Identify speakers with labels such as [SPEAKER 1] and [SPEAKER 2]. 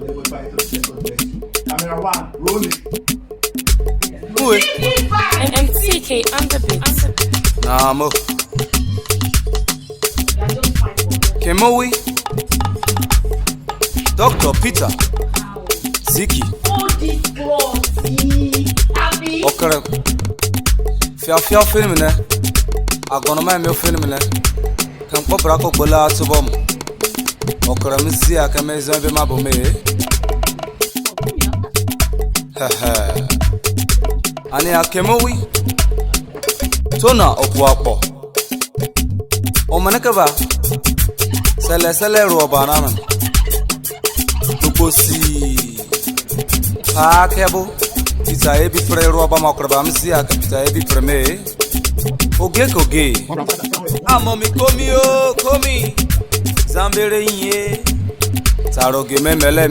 [SPEAKER 1] let me find the second question. Camera 1, roll it.
[SPEAKER 2] Who is?
[SPEAKER 3] MTK on the beat.
[SPEAKER 2] Nah, mo. Kemowi. Dr. Peter. Ziki. Okere. Fia film ne. Agonoma me film ne. Kan popra ko bola tubom. Okere misi akameza be mabome. Ani akemowi. Tona okwapo. O manakaba. Sele roba naman. Tukosi. Pa kebo. Pizza ebi pre roba makraba msi akapita ebi preme. Oge. Amomi komi. Zambere yin. Taroge memele